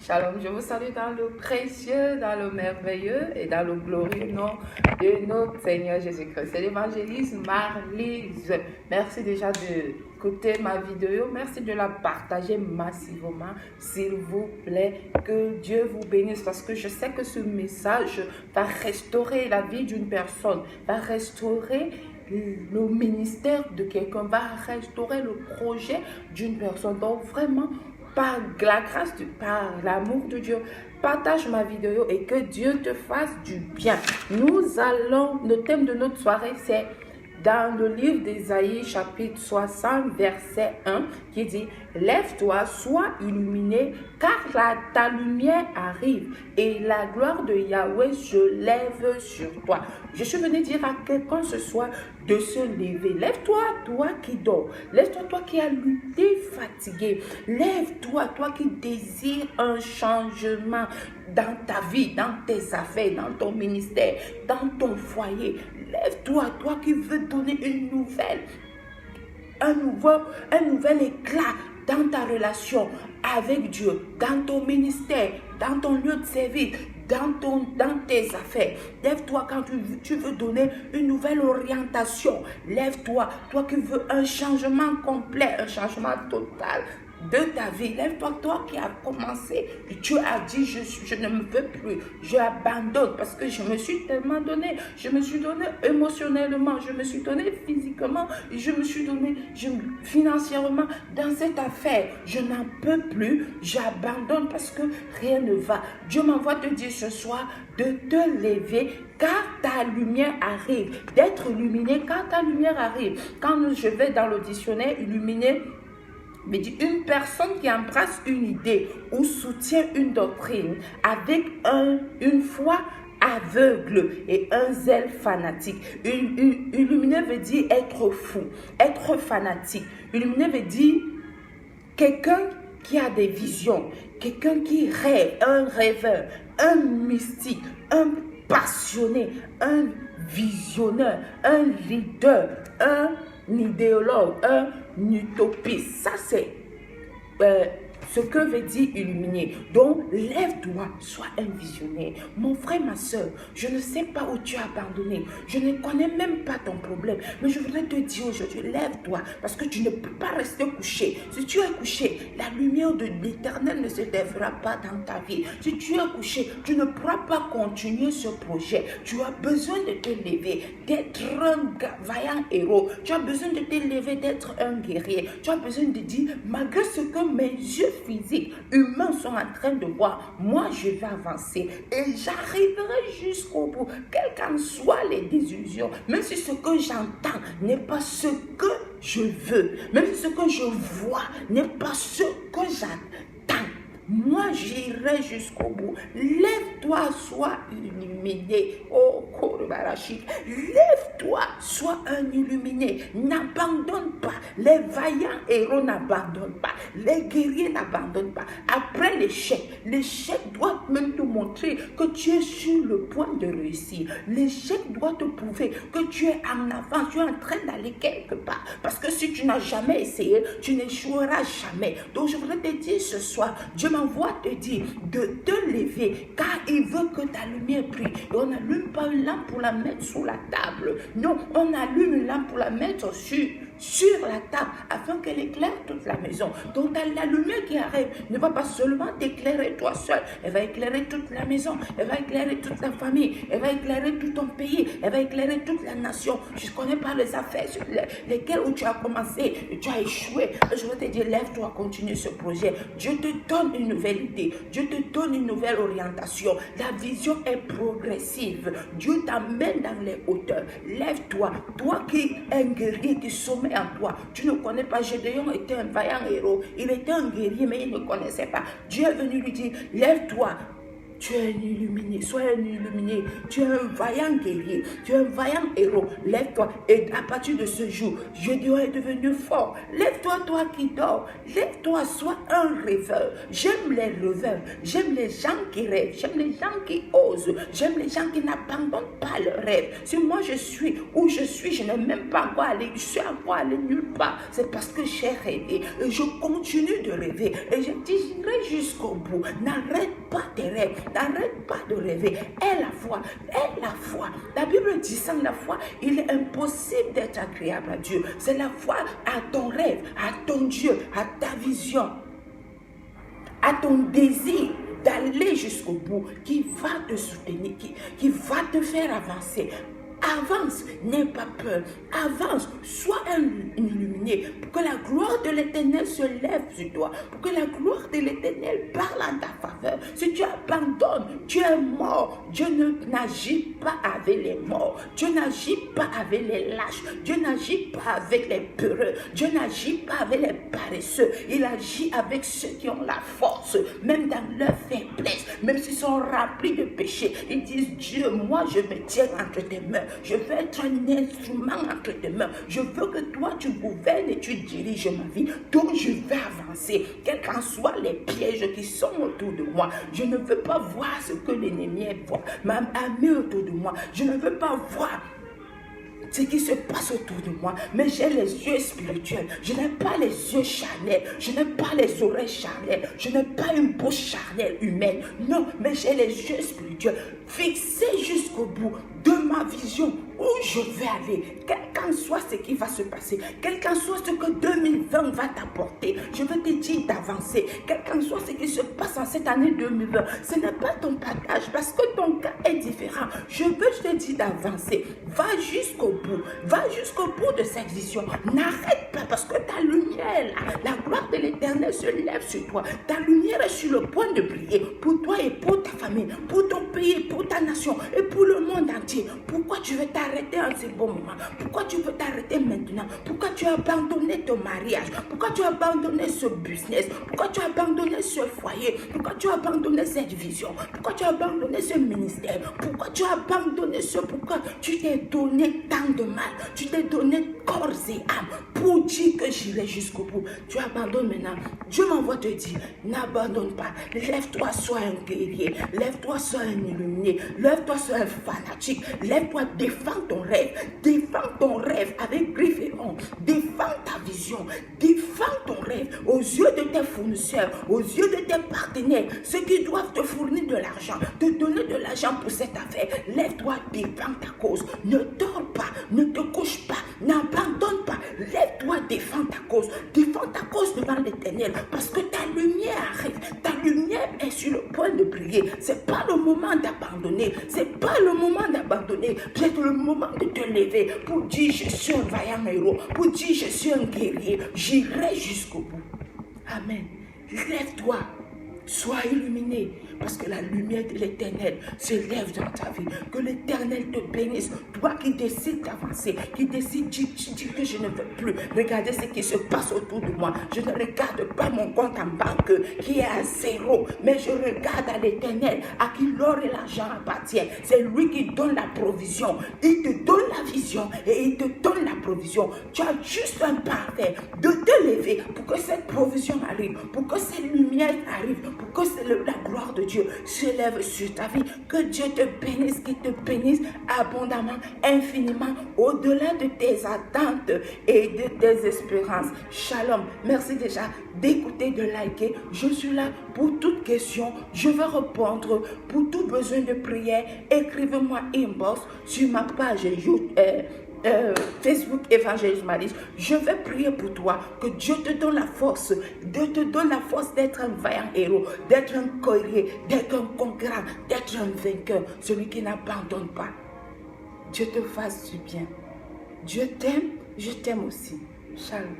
Shalom, je vous salue dans le précieux, dans le merveilleux et dans le glorieux nom de notre Seigneur Jésus-Christ. C'est l'évangéliste Marlise. Merci déjà d'écouter ma vidéo. Merci de la partager massivement, s'il vous plaît. Que Dieu vous bénisse parce que je sais que ce message va restaurer la vie d'une personne, va restaurer le ministère de quelqu'un, va restaurer le projet d'une personne. Donc vraiment, par la grâce, par l'amour de Dieu, partage ma vidéo et que Dieu te fasse du bien. Le thème de notre soirée, c'est dans le livre d'Ésaïe, chapitre 60, verset 1, qui dit « Lève-toi, sois illuminé, car ta lumière arrive, et la gloire de Yahweh se lève sur toi. » Je suis venu dire à quelqu'un ce soir de se lever. Lève-toi, toi qui dors. Lève-toi, toi qui as lutté, fatigué. Lève-toi, toi qui désires un changement dans ta vie, dans tes affaires, dans ton ministère, dans ton foyer. Lève-toi, toi qui veux donner une nouvelle, un nouvel éclat dans ta relation avec Dieu, dans ton ministère, dans ton lieu de service, dans tes affaires. Lève-toi quand tu veux donner une nouvelle orientation. Lève-toi, toi qui veux un changement complet, un changement total de ta vie. Lève-toi, toi qui as commencé. Tu as dit, je ne me veux plus. Je abandonne parce que je me suis tellement donné. Je me suis donné émotionnellement. Je me suis donné physiquement. Je me suis donné financièrement dans cette affaire. Je n'en peux plus. J'abandonne parce que rien ne va. Dieu m'envoie te dire ce soir de te lever car ta lumière arrive. D'être illuminé car ta lumière arrive. Quand je vais dans le dictionnaire, illuminer, mais dit une personne qui embrasse une idée ou soutient une doctrine avec une foi aveugle et un zèle fanatique. Illuminé veut dire être fou, être fanatique. Illuminé veut dire quelqu'un qui a des visions, quelqu'un qui rêve, un rêveur, un mystique, un passionné, un visionnaire, un leader, un idéologue, un utopiste. Ça, c'est ce que veut dire illuminer. Donc, lève-toi, sois un visionnaire. Mon frère, ma soeur, je ne sais pas où tu as abandonné. Je ne connais même pas ton problème. Mais je voudrais te dire aujourd'hui, lève-toi parce que tu ne peux pas rester couché. Si tu es couché, la lumière de l'Éternel ne se lèvera pas dans ta vie. Si tu es couché, tu ne pourras pas continuer ce projet. Tu as besoin de te lever, d'être un vaillant héros. Tu as besoin de te lever, d'être un guerrier. Tu as besoin de dire, malgré ce que mes yeux physiques, humains sont en train de voir, moi je vais avancer et j'arriverai jusqu'au bout, quelles qu'en soient les désillusions, même si ce que j'entends n'est pas ce que je veux, même si ce que je vois n'est pas ce que j'attends. Moi, j'irai jusqu'au bout. Lève-toi, sois illuminé. Oh, Korbarachik. Lève-toi, sois un illuminé. N'abandonne pas. Les vaillants héros n'abandonnent pas. Les guerriers n'abandonnent pas. Après l'échec doit même te montrer que tu es sur le point de réussir. L'échec doit te prouver que tu es en avance, tu es en train d'aller quelque part. Parce que si tu n'as jamais essayé, tu n'échoueras jamais. Donc, je voudrais te dire ce soir, Dieu m'envoie te dire de te lever car il veut que ta lumière brille. Et on n'allume pas une lampe pour la mettre sous la table. Non, on allume une lampe pour la mettre sur la table afin qu'elle éclaire toute la maison. Donc la lumière qui arrive ne va pas seulement t'éclairer toi seul, elle va éclairer toute la maison, elle va éclairer toute la famille, elle va éclairer tout ton pays, elle va éclairer toute la nation. Je ne connais pas les affaires sur lesquelles où tu as commencé et tu as échoué. Je veux te dire, lève-toi, continue ce projet. Dieu te donne une nouvelle idée, Dieu te donne une nouvelle orientation. La vision est progressive. Dieu t'amène dans les hauteurs. Lève-toi, toi qui es un guerrier qui sommet en toi. Tu ne connais pas, Gédéon était un vaillant héros. Il était un guerrier, mais il ne connaissait pas. Dieu est venu lui dire, lève-toi. Tu es un illuminé, sois un illuminé. Tu es un vaillant guerrier, tu es un vaillant héros. Lève-toi et à partir de ce jour, Gédéon est devenu fort. Lève-toi, toi qui dors. Lève-toi, sois un rêveur. J'aime les rêveurs, j'aime les gens qui rêvent, j'aime les gens qui osent, j'aime les gens qui n'abandonnent pas leurs rêves. Si moi je suis où je suis, je n'ai même pas encore allé, je suis encore allé nulle part. C'est parce que j'ai rêvé et je continue de rêver et je dirai jusqu'au bout. N'arrête pas tes rêves. N'arrête pas de rêver. Aie la foi. Aie la foi. La Bible dit sans la foi, il est impossible d'être agréable à Dieu. C'est la foi à ton rêve, à ton Dieu, à ta vision, à ton désir d'aller jusqu'au bout, qui va te soutenir, qui va te faire avancer. Avance, n'aie pas peur. Avance, sois un illuminé pour que la gloire de l'Éternel se lève sur toi, pour que la gloire de l'Éternel parle en ta faveur. Si tu abandonnes, tu es mort. Dieu n'agit pas avec les morts. Dieu n'agit pas avec les lâches. Dieu n'agit pas avec les peureux. Dieu n'agit pas avec les paresseux. Il agit avec ceux qui ont la force, même dans leur faiblesse, même s'ils sont remplis de péché. Ils disent, Dieu, moi je me tiens entre tes mains. Je veux être un instrument entre tes mains. Je veux que toi, tu gouvernes et tu diriges ma vie. Donc, je vais avancer. Quels qu'en soient les pièges qui sont autour de moi. Je ne veux pas voir ce que l'ennemi voit. Ma amie autour de moi. Je ne veux pas voir ce qui se passe autour de moi, mais j'ai les yeux spirituels, je n'ai pas les yeux charnels, je n'ai pas les oreilles charnelles, je n'ai pas une bouche charnelle humaine, non, mais j'ai les yeux spirituels, fixés jusqu'au bout de ma vision, où je vais aller, quel qu'en soit ce qui va se passer, quel qu'en soit ce que 2020 va t'apporter, je veux te dire d'avancer, quel qu'en soit ce qui se passe en cette année 2020, ce n'est pas ton partage, parce que ton cas est différent, je veux te dire d'avancer, va jusqu'au bout de cette vision. N'arrête pas parce que ta lumière, la gloire de l'Éternel se lève sur toi. Ta lumière est sur le point de briller pour toi et pour ta famille, pour ton pays, pour ta nation et pour le monde entier. Pourquoi tu veux t'arrêter en ce bon moment? Pourquoi tu veux t'arrêter maintenant? Pourquoi tu as abandonné ton mariage? Pourquoi tu as abandonné ce business? Pourquoi tu as abandonné ce foyer? Pourquoi tu as abandonné cette vision? Pourquoi tu as abandonné ce ministère? Pourquoi tu as abandonné ce? Pourquoi tu t'es donné tant de mal? Tu t'es donné corps et âme pour dire que j'irai jusqu'au bout. Tu abandonnes maintenant. Dieu m'envoie te dire, n'abandonne pas. Lève-toi, sois un guerrier. Lève-toi, sois un illuminé. Lève-toi, sois un fanatique. Lève-toi, défends ton rêve. Défends ton rêve avec griffes et ongles. Défends ta vision. Défends ton rêve aux yeux de tes fournisseurs, aux yeux de tes partenaires, ceux qui doivent te fournir de l'argent, te donner de l'argent pour cette affaire. Lève-toi, défends ta cause. Ne dors pas, ne te couche pas, n'abandonne pas. Lève-toi, défends ta cause devant l'Éternel, parce que ta lumière arrive, ta lumière est sur le point de briller. C'est pas le moment d'abandonner, c'est pas le moment d'abandonner, c'est le moment de te lever pour dire je suis un vaillant héros, pour dire je suis un guerrier, j'irai jusqu'au bout. Amen. Lève-toi. Sois illuminé, parce que la lumière de l'Éternel se lève dans ta vie. Que l'Éternel te bénisse. Toi qui décides d'avancer, qui décides de dire que je ne veux plus regarder ce qui se passe autour de moi. Je ne regarde pas mon compte en banque qui est à zéro, mais je regarde à l'Éternel, à qui l'or et l'argent appartiennent. C'est lui qui donne la provision. Il te donne la vision et il te donne la provision. Tu as juste un pas à faire, de te lever pour que cette provision arrive, pour que cette lumière arrive, pour que la gloire de Dieu se lève sur ta vie. Que Dieu te bénisse, qu'il te bénisse abondamment, infiniment, au-delà de tes attentes et de tes espérances. Shalom. Merci déjà d'écouter, de liker. Je suis là pour toute question. Je vais répondre pour tout besoin de prière. Écrivez-moi inbox sur ma page YouTube. Facebook Évangéliste Malice. Je vais prier pour toi, que Dieu te donne la force, d'être un vaillant héros, d'être un guerrier, d'être un conquérant, d'être un vainqueur, celui qui n'abandonne pas. Dieu te fasse du bien. Dieu t'aime, je t'aime aussi. Shalom.